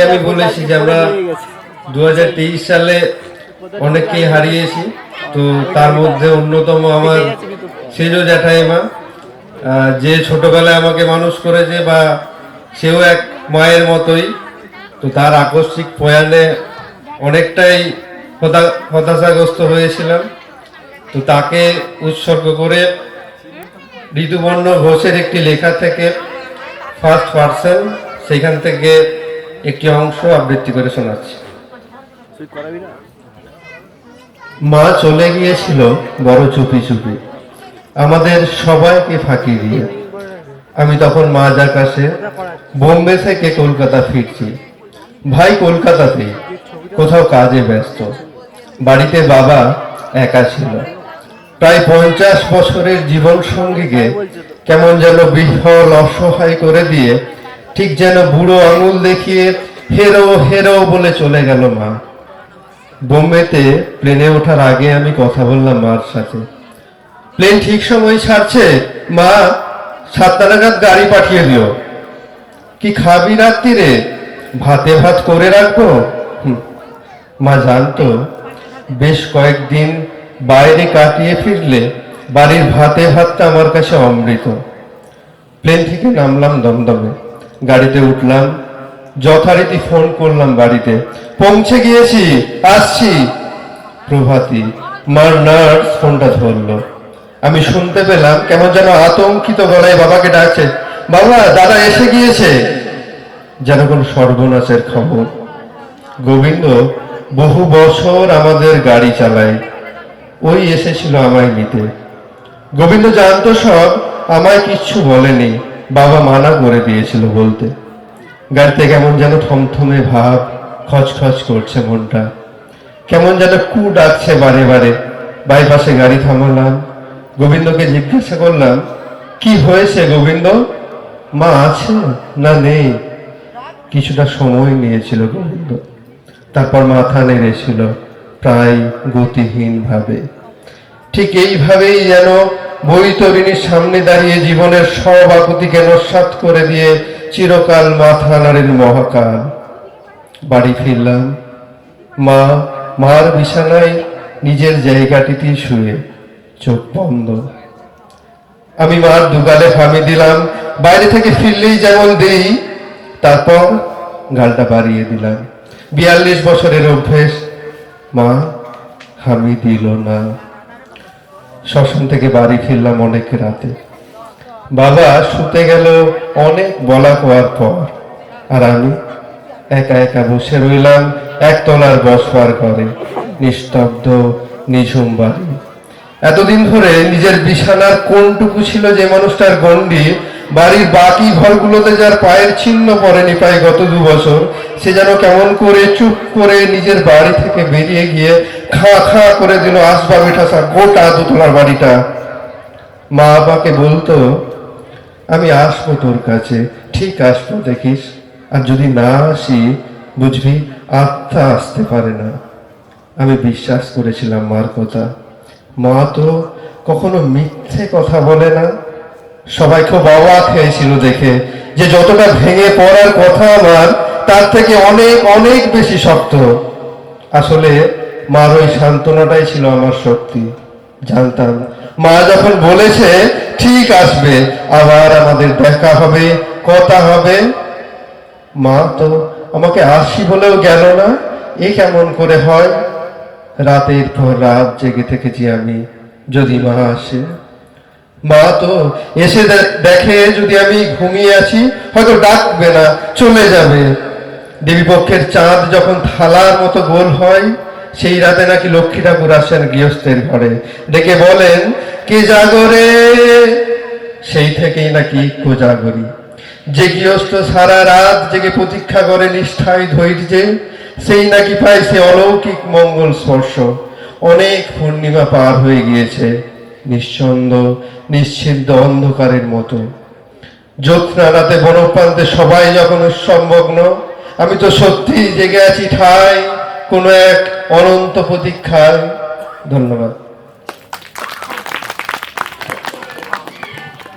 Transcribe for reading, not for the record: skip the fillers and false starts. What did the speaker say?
আমি বলেছি যে আমরা 2023 সালে অনেককেই হারিয়েছি, তো তার মধ্যে অন্যতম আমার সেজ জ্যাঠাইমা, যে ছোটবেলায় আমাকে মানুষ করেছে, বা সেও এক মায়ের মতোই। তো তার আকস্মিক প্রয়াণে অনেকটাই হতাশাগ্রস্ত হয়েছিলাম। তো তাকে উৎসর্গ করে ঋতুপর্ণ ঘোষের একটি লেখা থেকে ফার্স্ট পার্সন, সেখান থেকে একটি অংশ আবৃত্তি করে শোনাচ্ছি। মা চলে গিয়েছিল বড় চুপি চুপি, আমাদের সবাইকে ফাঁকি দিয়ে। আমি তখন মাঝ আকাশে বোম্বে থেকে কলকাতা ফিরছি। ভাই কলকাতাতে কোথাও কাজে ব্যস্ত, বাড়িতে বাবা একা ছিল। প্রায় 50 বছরের জীবন সঙ্গীকে কেমন যেন বিহ্বল অসহায় করে দিয়ে, ঠিক যেন বুড়ো আঙুল দেখিয়ে হেরো হেরো বলে চলে গেল মা। বোম্বেতে প্লেনে ওঠার আগে আমি কথা বললাম মার সাথে। প্লেন ঠিক সময় ছাড়ছে মা, 7টা নাগাদ গাড়ি পাঠিয়ে দিও। কি খাবি রাত্রিরে? ভাতে ভাত করে রাখবো। মা জানতো বেশ কয়েকদিন বাইরে কাটিয়ে ফিরলে বাড়ির ভাতে ভাতটা আমার কাছে অমৃত। প্লেন থেকে নামলাম দমদমে, গাড়িতে উঠলাম, যথারীতি ফোন করলাম বাড়িতে, পৌঁছে গিয়েছি, আসছি। প্রভাতী মার নার্স ফোনটা ধরলো। আমি শুনতে পেলাম কেমন যেন আতঙ্কিত গলায় বাবাকে ডাকছে, বাবা দাদা এসে গিয়েছে। যেন কোন সর্বনাশের খবর। গোবিন্দ বহু বছর আমাদের গাড়ি চালায়, ওই এসেছিল আমায় নিতে। গোবিন্দ জানতো সব, আমায় কিচ্ছু বলেনি, বাবা মানা করে দিয়েছিল বলতে। গাড়িতে কেমন যেন থমথমে ভাব, খচখচ করছে মনটা, কেমন যেন কু ডাকছে বারে বারে। বাইপাসে গাড়ি থামালাম, গোবিন্দকে জিজ্ঞাসা করলাম, কি হয়েছে গোবিন্দ? মা আছে না নেই? কিছুটা সময় নিয়েছিল গোবিন্দ, তারপর মাথা নেড়েছিল প্রায় গতিহীন ভাবে। ঠিক এইভাবেই যেন বৈতরণীর সামনে দাঁড়িয়ে জীবনের সব আকুতিকে নস্যাৎ করে দিয়ে চিরকাল মাথা নাড়েন মহাকাল। বাড়ি ফিরলাম, মার বিছানায় নিজের জায়গাটিতে শুয়ে, চোখ বন্ধ। আমি মার দুগালে ফামি দিলাম, বাইরে থেকে ফিরলেই যেমন দেই, তারপর গালটা বাড়িয়ে দিলাম। 42 বছরের অভ্যেস। মা হামি দিল না। শ্মশান থেকে বাড়ি ফিরলাম অনেক রাতে। বাবা শুতে গেল অনেক বলা কোয়ার পর, আর আমি একা একা বসে রইলাম একতলার বসবার ঘরে, নিস্তব্ধ নিঝুম বাড়ি। এতদিন ধরে নিজের বিছানার কোনটুকু ছিল যে মানুষটার গণ্ডি, বাড়ির বাকি ঘরগুলোতে যার পায়ের চিহ্ন পড়েনি প্রায় গত 2 বছর, সে যেন কেমন করে চুপ করে নিজের বাড়ি থেকে বেরিয়ে গিয়ে খা খা করে দিল আসবাবে ঠাসা গোটা দোতলার বাড়িটা। মা বাবাকে বলতো, আমি আসবো তোর কাছে, ঠিক আসবো দেখিস, আর যদি না আসি বুঝবি আত্মা আসতে পারে না। আমি বিশ্বাস করেছিলাম মার কথা। মা তো কখনো মিথ্যে কথা বলে না। সবাই খুব অবাক হয়েছিল দেখে যে যতটা ভেঙে পড়ার কথা আমার, তার থেকে অনেক অনেক বেশি শক্ত। আসলে মার ওই সান্ত্বনাটাই ছিল আমার শক্তি। জানতাম মা যখন বলেছে ঠিক আসবে, আবার আমাদের দেখা হবে, কথা হবে, মা তো আমাকে আসি বলেও গেল না। এ কেমন করে হয়? রাতের পর রাত জেগে থেকেছি আমি, যদি মা আসে। মা তো এসে দেখে যদি আমি ঘুমিয়ে আছি, হয়তো ডাকবে না, চলে যাবে। দেবীপক্ষের চাঁদ যখন থালার মতো গোল হয়, সেই রাতে নাকি লক্ষ্মী ঠাকুর আসেন গৃহস্থের ঘরে, ডেকে বলেন কে জাগরে। সেই থেকেই নাকি কোজাগরি। যে গৃহস্থ সারা রাত জেগে প্রতীক্ষা করে নিষ্ঠায় ধৈর্যে, সেই নাকি পায় সে অলৌকিক মঙ্গল স্পর্শ। অনেক পূর্ণিমা পার হয়ে গিয়েছে, নিঃছন্দ নিশ্চিন্ত অন্ধকারের মতো। জ্যোৎস্না রাতে বনপ্রান্তে সবাই যখন উৎসবমগ্ন, আমি তো সত্যিই জেগে আছি ঠায় কোনো এক অনন্ত প্রতীক্ষায়। ধন্যবাদ।